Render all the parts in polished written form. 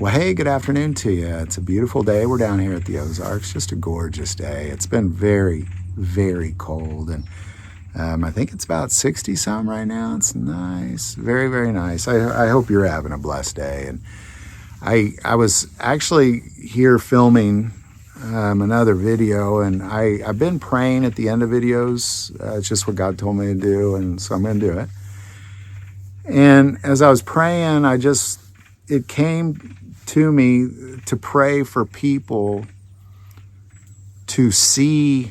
Well, hey, good afternoon to you. It's a beautiful day. We're down here at the Ozarks. Just a gorgeous day. It's been very, very cold, and I think it's about 60 some right now. It's nice, very, very nice. I hope you're having a blessed day. And I was actually here filming another video, and I've been praying at the end of videos. It's just what God told me to do, and so I'm going to do it. And as I was praying, it came to me to pray for people to see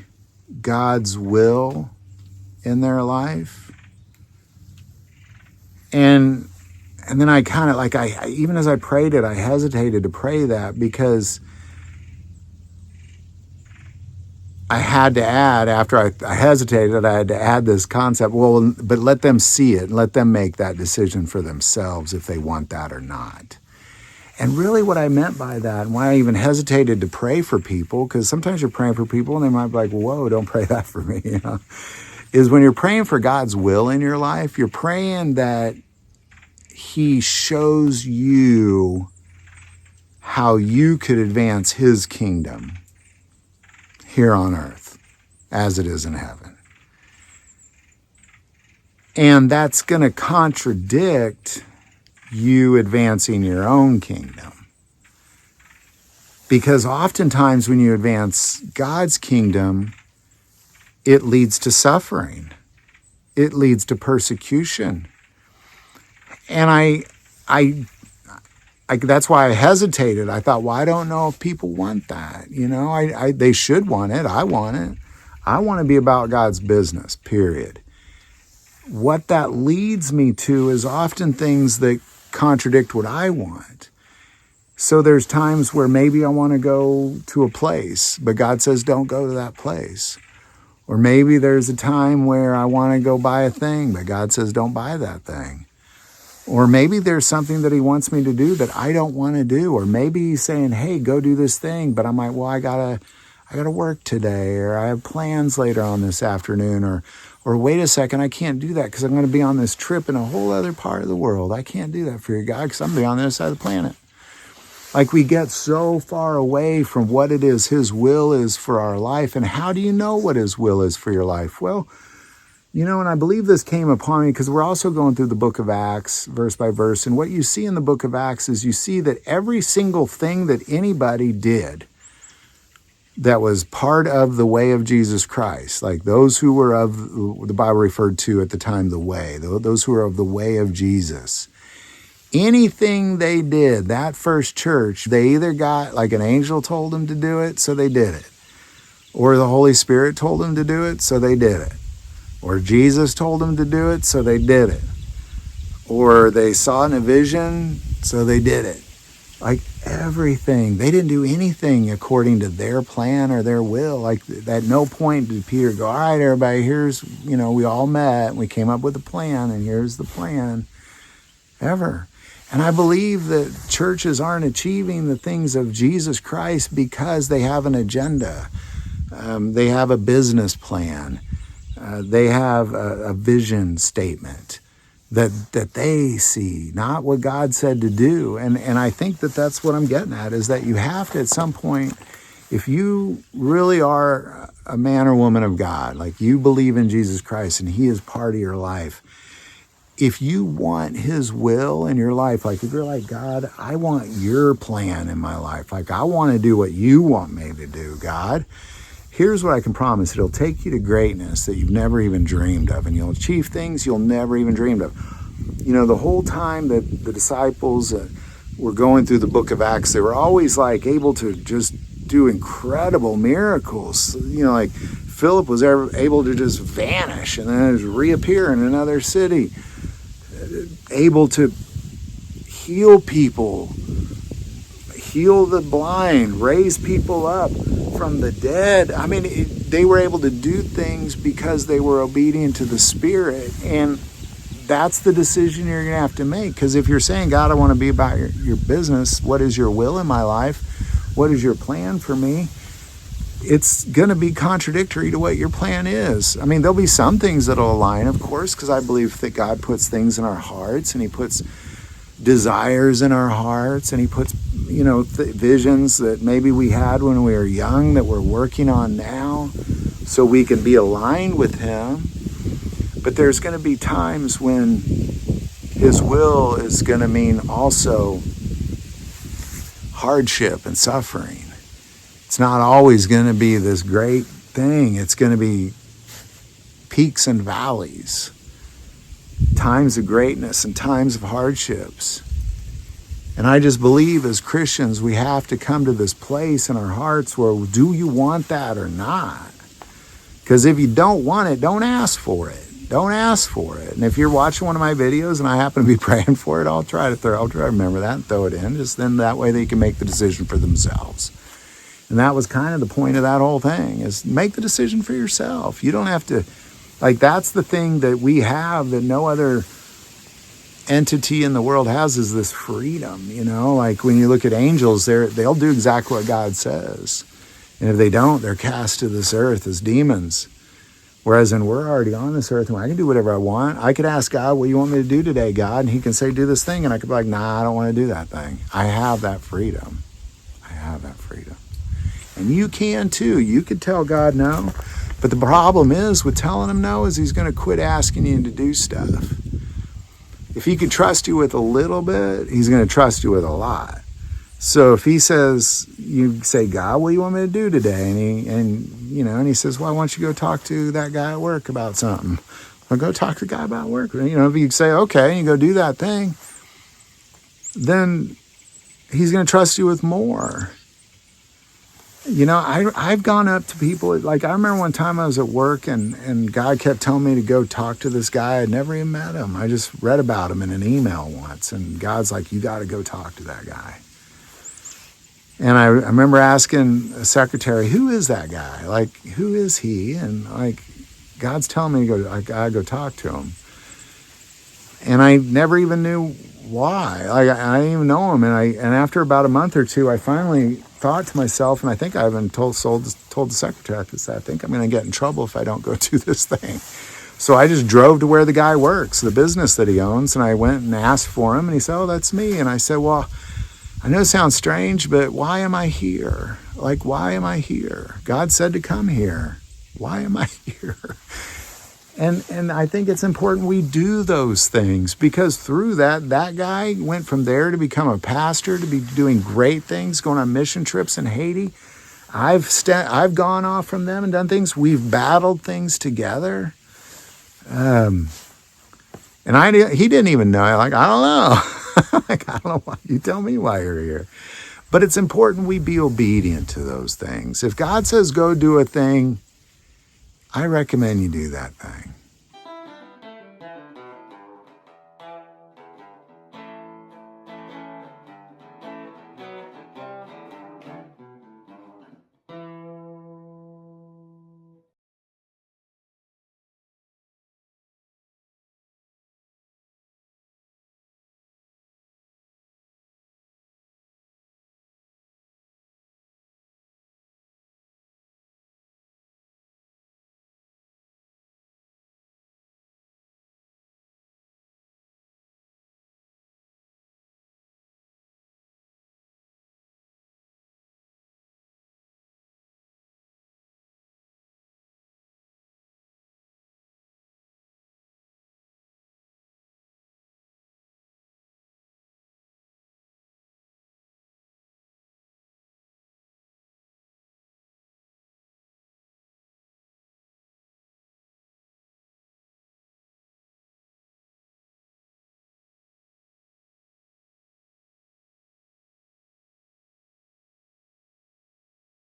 God's will in their life. And then I kind of even as I prayed it, I hesitated to pray that because I had to add, after I hesitated, I had to add this concept, well, but let them see it and let them make that decision for themselves if they want that or not. And really what I meant by that, and why I even hesitated to pray for people, because sometimes you're praying for people and they might be like, whoa, don't pray that for me, is when you're praying for God's will in your life, you're praying that He shows you how you could advance His kingdom here on earth as it is in heaven. And that's going to contradict you advancing your own kingdom. Because oftentimes when you advance God's kingdom, it leads to suffering. It leads to persecution. And I that's why I hesitated. I thought, well, I don't know if people want that. They should want it. I want it. I want to be about God's business, period. What that leads me to is often things that contradict what I want. So there's times where maybe I want to go to a place, but God says, don't go to that place. Or maybe there's a time where I want to go buy a thing, but God says, don't buy that thing. Or maybe there's something that He wants me to do that I don't want to do. Or maybe He's saying, hey, go do this thing. But I'm like, well, I gotta work today, or I have plans later on this afternoon, or wait a second, I can't do that because I'm going to be on this trip in a whole other part of the world. I can't do that for you, God, because I'm going to be on the other side of the planet. Like, we get so far away from what it is His will is for our life. And how do you know what His will is for your life? Well, and I believe this came upon me because we're also going through the book of Acts, verse by verse. And what you see in the book of Acts is you see that every single thing that anybody did that was part of the way of Jesus Christ, like those who were of, the Bible referred to at the time, the way, those who were of the way of Jesus, anything they did, that first church, they either got, like an angel told them to do it, so they did it. Or the Holy Spirit told them to do it, so they did it. Or Jesus told them to do it, so they did it. Or they saw in a vision, so they did it. Like everything. They didn't do anything according to their plan or their will. Like, at no point did Peter go, all right, everybody, here's, we all met and we came up with a plan, and here's the plan. Ever. And I believe that churches aren't achieving the things of Jesus Christ because they have an agenda. They have a business plan. They have a vision statement that they see, not what God said to do. And I think that that's what I'm getting at, is that you have to, at some point, if you really are a man or woman of God, like you believe in Jesus Christ and He is part of your life, if you want His will in your life, like if you're like, God, I want your plan in my life, like I want to do what you want me to do, God, here's what I can promise. It'll take you to greatness that you've never even dreamed of, and you'll achieve things you'll never even dreamed of. The whole time that the disciples were going through the book of Acts, they were always like able to just do incredible miracles. Like Philip was able to just vanish and then just reappear in another city, able to heal people, heal the blind, raise people up from the dead. I mean, they were able to do things because they were obedient to the Spirit. And that's the decision you're going to have to make. Because if you're saying, God, I want to be about your business, what is your will in my life? What is your plan for me? It's going to be contradictory to what your plan is. I mean, there'll be some things that'll align, of course, because I believe that God puts things in our hearts, and He puts desires in our hearts, and He puts visions that maybe we had when we were young that we're working on now so we can be aligned with him. But there's going to be times when his will is going to mean also hardship and suffering. It's not always going to be this great thing. It's going to be peaks and valleys, times of greatness and times of hardships. And I just believe as Christians, we have to come to this place in our hearts where, do you want that or not? Because if you don't want it, don't ask for it. Don't ask for it. And if you're watching one of my videos and I happen to be praying for it, I'll try to remember that and throw it in. Just then that way they can make the decision for themselves. And that was kind of the point of that whole thing, is make the decision for yourself. You don't have to, that's the thing that we have that no other entity in the world has, is this freedom. Like when you look at angels, they'll do exactly what God says. And if they don't, they're cast to this earth as demons. Whereas we're already on this earth and I can do whatever I want. I could ask God, what do you want me to do today, God? And he can say, do this thing. And I could be like, nah, I don't want to do that thing. I have that freedom. And you can too. You could tell God no. But the problem is with telling him no is he's going to quit asking you to do stuff. If he could trust you with a little bit, he's going to trust you with a lot. So if he says, you say, God, what do you want me to do today? And he says, well, why don't you go talk to that guy at work about something? Well, go talk to the guy about work. If you say, okay, and you go do that thing, then he's going to trust you with more. I've gone up to people, I remember one time I was at work and God kept telling me to go talk to this guy. I'd never even met him. I just read about him in an email once. And God's like, you got to go talk to that guy. And I remember asking a secretary, who is that guy? Who is he? And God's telling me I gotta go talk to him. And I never even knew why. I didn't even know him. And after about a month or two, I finally thought to myself, and I think I even told the secretary, I think I'm going to get in trouble if I don't go do this thing. So I just drove to where the guy works, the business that he owns, and I went and asked for him, and he said, oh, that's me. And I said, well, I know it sounds strange, but why am I here? Why am I here? God said to come here. Why am I here? And I think it's important we do those things, because through that guy went from there to become a pastor, to be doing great things, going on mission trips in Haiti. I've gone off from them and done things. We've battled things together. And he didn't even know. I don't know. I don't know why. You tell me why you're here. But it's important we be obedient to those things. If God says go do a thing, I recommend you do that thing.